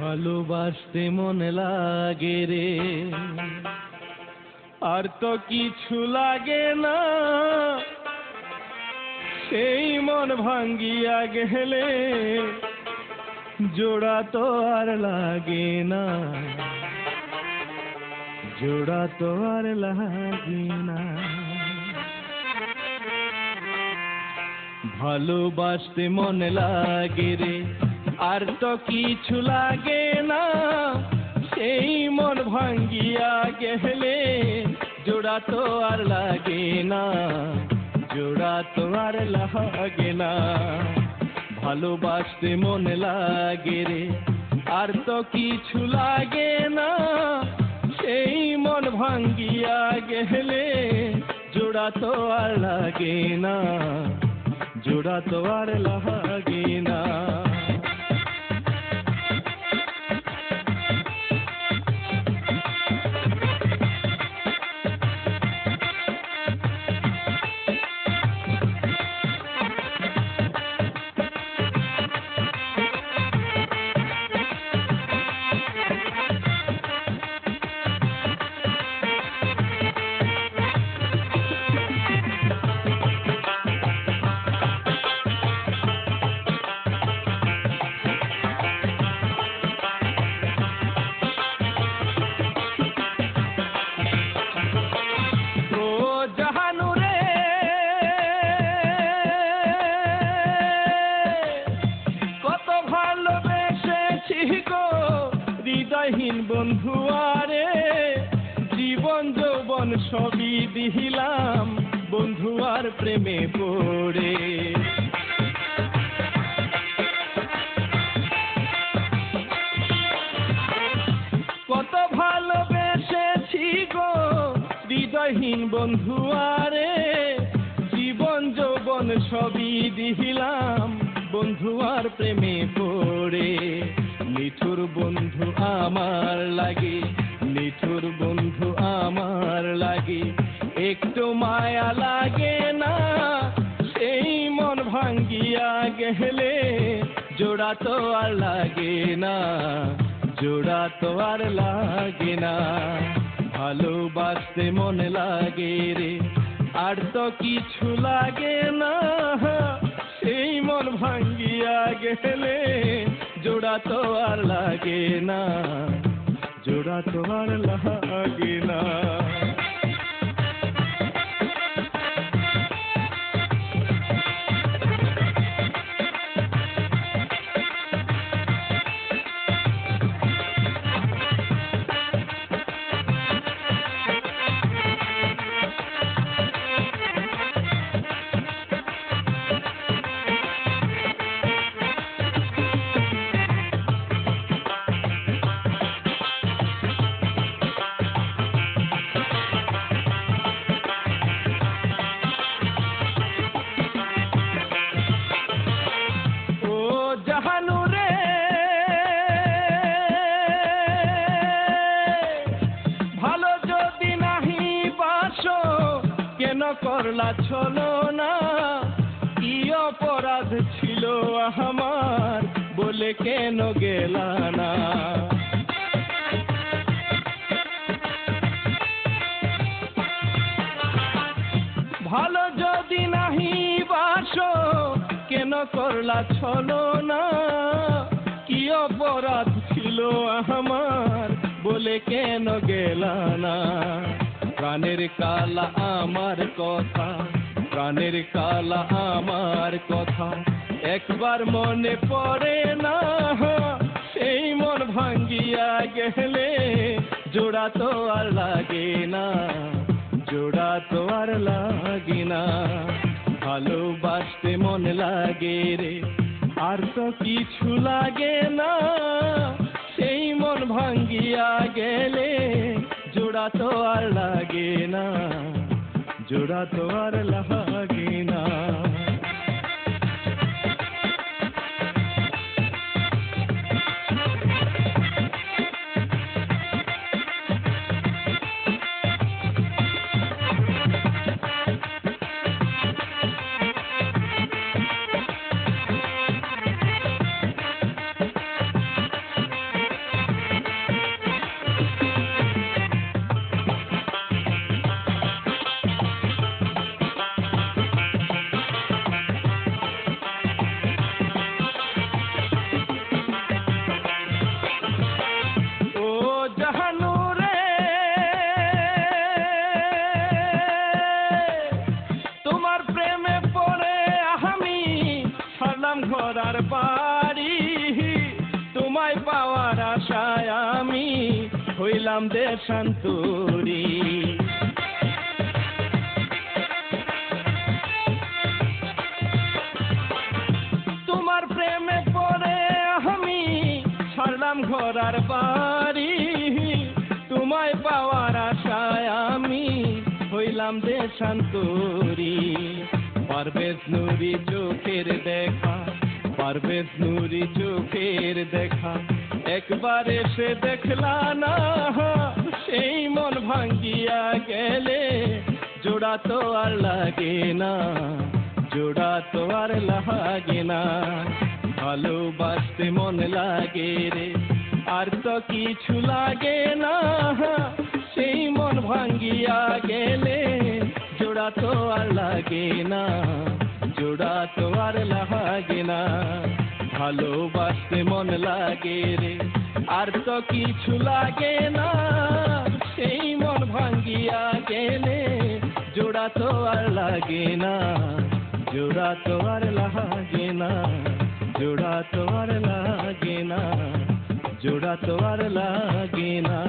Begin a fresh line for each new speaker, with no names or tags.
ভালোবাসতে মন লাগে রে, আর তো কিছু লাগে না। সেই মন ভাঙ্গিয়া গেলে জোড়া তো আর লাগে না, জোড়া তো আর লাগে না। ভালোবাসতে মন লাগে রে, আর তো কিছু লাগে না। সেই মন ভাঙ্গিয়া গেলে জোড়া তো আর লাগে না, জোড়া তো আর লাগে না। ভালোবাসতে মন লাগে রে, আর তো কিছু লাগে না। সেই মন ভাঙ্গিয়া গেলে জোড়া তো আর লাগে না, জোড়া তো আর লাগে না। বন্ধুয়ারে জীবন যৌবন সবই দিলাম বন্ধুয়ার প্রেমে পড়ে। কত ভালোবেসেছি গো হৃদয়হীন বন্ধুয়ারে, জীবন যৌবন সবই দিলাম বন্ধুয়ার প্রেমে পড়ে। নিঠুর বন্ধু আমার লাগে, নিঠুর বন্ধু আমার লাগে, একটু মায়া লাগে না। সেই মন ভাঙ্গিয়া গেলে জোড়া তো আর লাগে না, জোড়া তো আর লাগে না। ভালোবাসতে মন লাগে রে, আর তো কিছু লাগে না। সেই মন ভাঙ্গিয়া গেলে জোড়া তো আর লাগে না, জোড়া তো আর লাগে না। করলা ছলো না, কি অপরাধ ছিল আমার বলে কেন গেলা না। ভালো যদি নাহি বাসো কেন করলা ছলো না, কি অপরাধ ছিল আমার বলে কেন গেলা না। প্রাণের কালা আমার কথা, প্রাণের কালা আমার কথা একবার মনে পড়ে না। সেই মন ভাঙ্গিয়া গেলে জোড়া তো আর লাগে না, জোড়া তো আর লাগে না। ভালোবাসতে মন লাগে রে, আর তো কিছু লাগে না। সেই মন ভাঙ্গিয়া গেলে জোড়া তো আর লাগে না, জোড়া তো আর লাগে না। হইলাম দেশান্তরী। তোমার প্রেমে পড়ে আমি ছাড়লাম ঘর আর বাড়ি, তোমায় পাওয়ার আশায় আমি হইলাম দেশান্তরী। পারভেজ নুরি চোখের দেখা, পারভেজ নুরি চোখের দেখা, একবার এসে দেখলা না, সেই মন ভাঙ্গিয়া গেলে জোড়া তো আর লাগে না, জোড়া তো আর লাগে না। ভালোবাসতে মন লাগে রে, আর তো কিছু লাগে না, সেই মন ভাঙ্গিয়া গেলে জোড়া তো আর লাগে না, জোড়া তো আর লাগে না। ভালোবাসতে মন লাগে রে, আর তো কিছু লাগে না, সেই মন ভাঙ্গিয়া গেলে জোড়া তো আর লাগে না, জোড়া তো আর লাগে না, জোড়া তো আর লাগে না, জোড়া তো আর লাগে না।